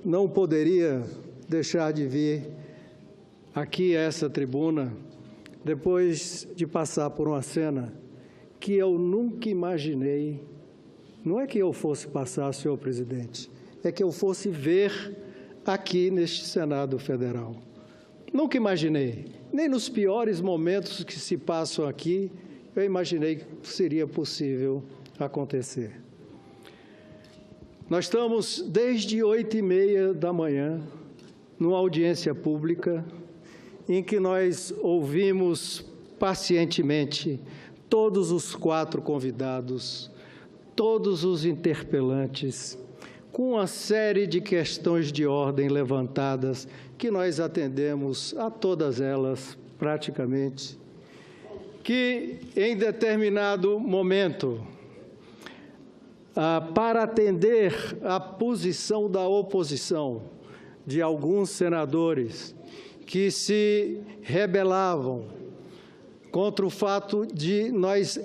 não poderia deixar de vir aqui a essa tribuna, depois de passar por uma cena que eu nunca imaginei. Não é que eu fosse passar, senhor presidente, é que eu fosse ver aqui neste Senado Federal. Nunca imaginei, nem nos piores momentos que se passam aqui, eu imaginei que seria possível acontecer. Nós estamos desde 8h30 da manhã, numa audiência pública, em que nós ouvimos pacientemente todos os 4 convidados, todos os interpelantes, com uma série de questões de ordem levantadas, que nós atendemos a todas elas, praticamente, que em determinado momento, para atender a posição da oposição, de alguns senadores que se rebelavam contra o fato de nós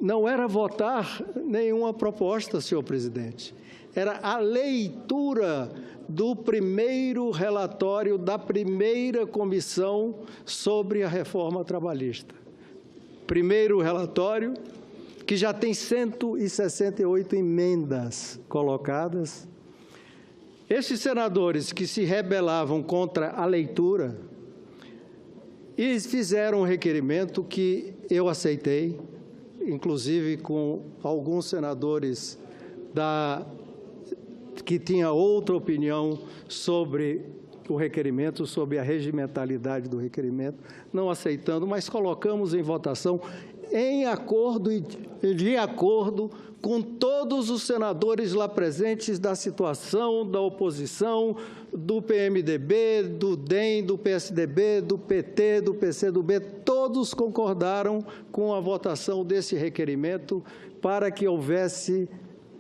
não era votar nenhuma proposta, senhor presidente. Era a leitura do primeiro relatório da primeira comissão sobre a reforma trabalhista. Primeiro relatório, que já tem 168 emendas colocadas. Esses senadores que se rebelavam contra a leitura e fizeram um requerimento que eu aceitei, inclusive com alguns senadores que tinham outra opinião sobre o requerimento, sobre a regimentalidade do requerimento, não aceitando, mas colocamos em votação em acordo e de acordo com todos os senadores lá presentes da situação, da oposição, do PMDB, do DEM, do PSDB, do PT, do PCdoB, todos concordaram com a votação desse requerimento para que houvesse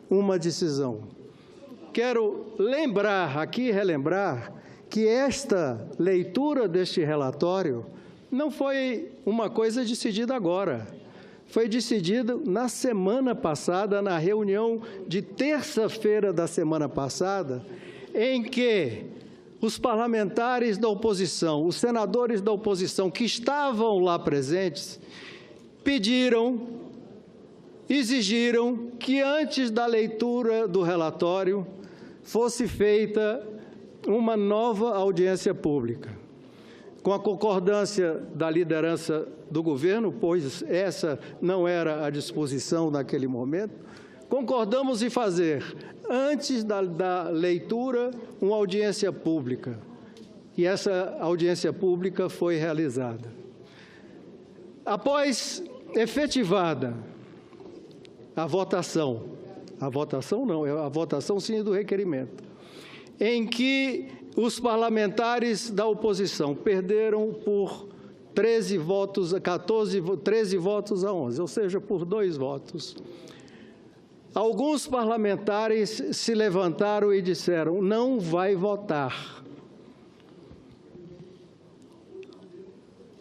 uma decisão. Quero lembrar aqui, relembrar, que esta leitura deste relatório não foi uma coisa decidida agora. Foi decidido na semana passada, na reunião de terça-feira da semana passada, em que os parlamentares da oposição, os senadores da oposição que estavam lá presentes, pediram, exigiram que antes da leitura do relatório fosse feita uma nova audiência pública. Com a concordância da liderança do governo, pois essa não era a disposição naquele momento, concordamos em fazer, antes da leitura, uma audiência pública. E essa audiência pública foi realizada. Após efetivada a votação sim do requerimento, em que os parlamentares da oposição perderam por 13 votos a 11, ou seja, por 2 votos. Alguns parlamentares se levantaram e disseram: não vai votar.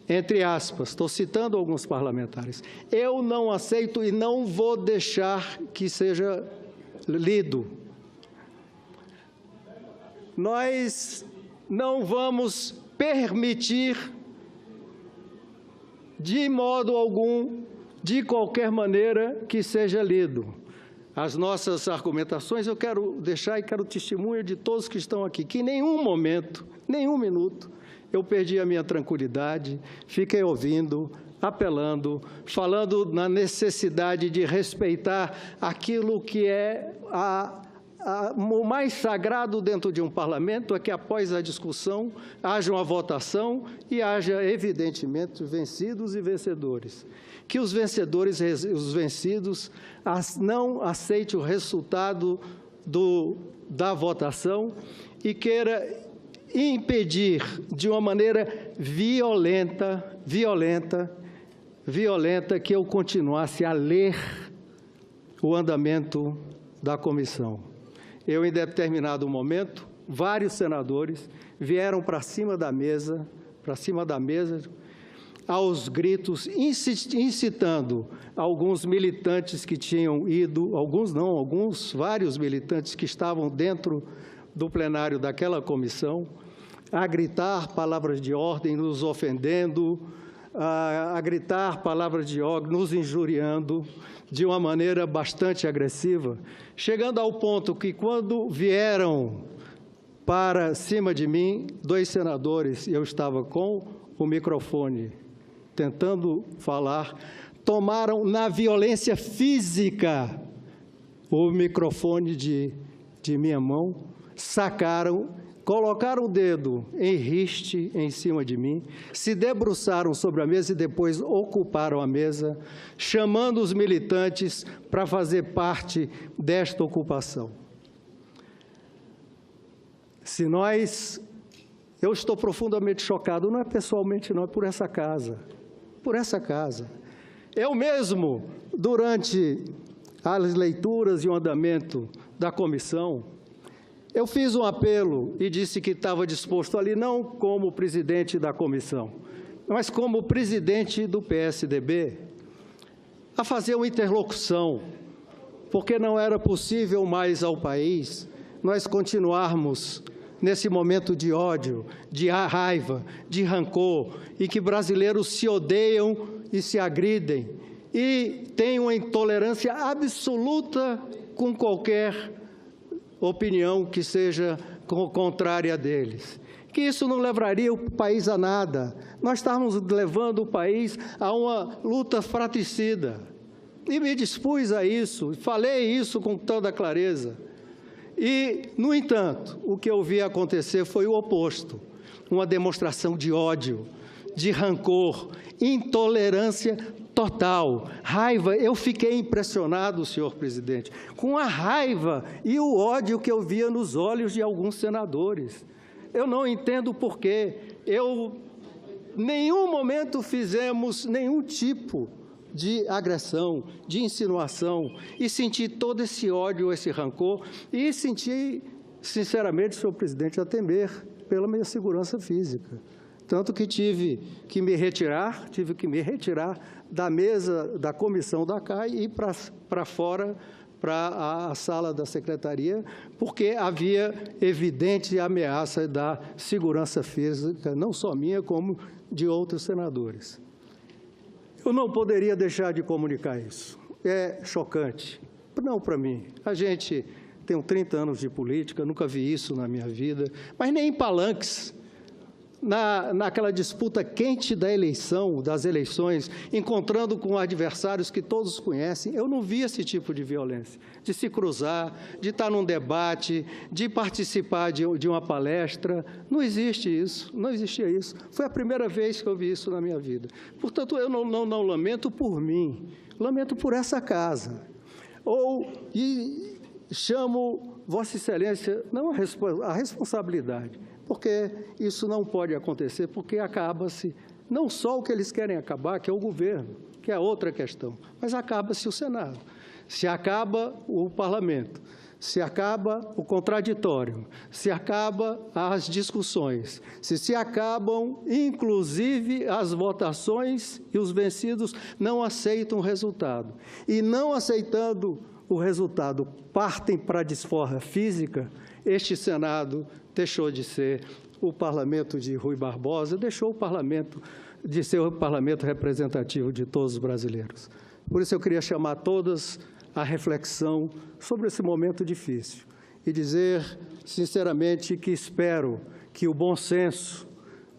Entre aspas, estou citando alguns parlamentares. Eu não aceito e não vou deixar que seja lido. Nós não vamos permitir, de modo algum, de qualquer maneira, que seja lido. As nossas argumentações, eu quero deixar e quero testemunho de todos que estão aqui, que em nenhum momento, nenhum minuto, eu perdi a minha tranquilidade, fiquei ouvindo, apelando, falando na necessidade de respeitar aquilo que é o mais sagrado dentro de um parlamento, é que após a discussão haja uma votação e haja, evidentemente, vencidos e vencedores. Que os vencidos não aceitem o resultado da votação e queira impedir de uma maneira violenta que eu continuasse a ler o andamento da comissão. Eu, em determinado momento, vários senadores vieram para cima da mesa, aos gritos, incitando alguns militantes que tinham ido, vários militantes que estavam dentro do plenário daquela comissão, a gritar palavras de ordem, nos ofendendo, a gritar palavras de ordem, nos injuriando de uma maneira bastante agressiva, chegando ao ponto que, quando vieram para cima de mim, 2 senadores, e eu estava com o microfone tentando falar, tomaram na violência física o microfone de minha mão, sacaram, colocaram o dedo em riste em cima de mim, se debruçaram sobre a mesa e depois ocuparam a mesa, chamando os militantes para fazer parte desta ocupação. Eu estou profundamente chocado, não é pessoalmente, não, é por essa casa. Por essa casa. Eu mesmo, durante as leituras e o andamento da comissão, eu fiz um apelo e disse que estava disposto ali, não como presidente da comissão, mas como presidente do PSDB, a fazer uma interlocução, porque não era possível mais ao país nós continuarmos nesse momento de ódio, de raiva, de rancor, e que brasileiros se odeiam e se agridem, e têm uma intolerância absoluta com qualquer opinião que seja contrária deles. Que isso não levaria o país a nada. Nós estávamos levando o país a uma luta fratricida. E me dispus a isso, falei isso com toda clareza. E, no entanto, o que eu vi acontecer foi o oposto, uma demonstração de ódio, de rancor, intolerância total, raiva. Eu fiquei impressionado, senhor presidente, com a raiva e o ódio que eu via nos olhos de alguns senadores. Eu não entendo por quê. Em nenhum momento fizemos nenhum tipo de agressão, de insinuação, e senti todo esse ódio, esse rancor, e senti, sinceramente, senhor presidente, a temer pela minha segurança física. Tanto que tive que me retirar da mesa da comissão da CAI e ir para fora, para a sala da secretaria, porque havia evidente ameaça da segurança física, não só minha, como de outros senadores. Eu não poderia deixar de comunicar isso. É chocante. Não para mim. A gente tem 30 anos de política, nunca vi isso na minha vida, mas nem em palanques. Naquela disputa quente da eleição, das eleições, encontrando com adversários que todos conhecem, eu não vi esse tipo de violência, de se cruzar, de estar num debate, de participar de uma palestra. Não existe isso, não existia isso. Foi a primeira vez que eu vi isso na minha vida. Portanto, eu não lamento por mim, lamento por essa casa. E chamo Vossa Excelência, não a responsabilidade, porque isso não pode acontecer, porque acaba-se não só o que eles querem acabar, que é o governo, que é outra questão, mas acaba-se o Senado, se acaba o parlamento, se acaba o contraditório, se acaba as discussões, se acabam, inclusive, as votações, e os vencidos não aceitam o resultado. E não aceitando o resultado, partem para a desforra física. Este Senado deixou de ser o parlamento de Rui Barbosa, deixou o parlamento de ser o parlamento representativo de todos os brasileiros. Por isso eu queria chamar todas à reflexão sobre esse momento difícil e dizer, sinceramente, que espero que o bom senso,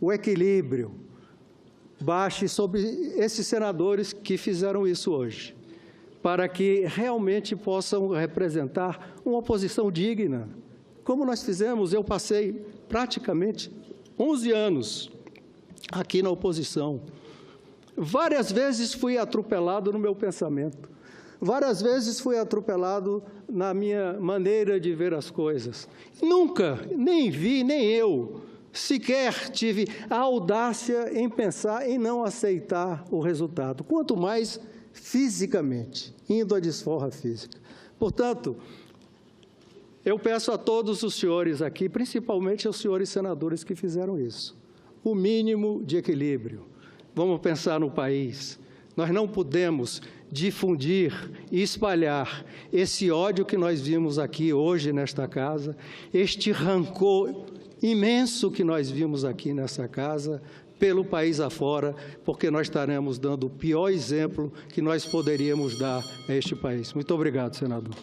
o equilíbrio, baixe sobre esses senadores que fizeram isso hoje, para que realmente possam representar uma oposição digna. Como nós fizemos, eu passei praticamente 11 anos aqui na oposição. Várias vezes fui atropelado no meu pensamento. Várias vezes fui atropelado na minha maneira de ver as coisas. Nunca, nem vi, nem eu, sequer tive a audácia em pensar em não aceitar o resultado, quanto mais fisicamente, indo à desforra física. Portanto, eu peço a todos os senhores aqui, principalmente aos senhores senadores que fizeram isso, o mínimo de equilíbrio. Vamos pensar no país. Nós não podemos difundir e espalhar esse ódio que nós vimos aqui hoje nesta casa, este rancor imenso que nós vimos aqui nessa casa, pelo país afora, porque nós estaremos dando o pior exemplo que nós poderíamos dar a este país. Muito obrigado, senador.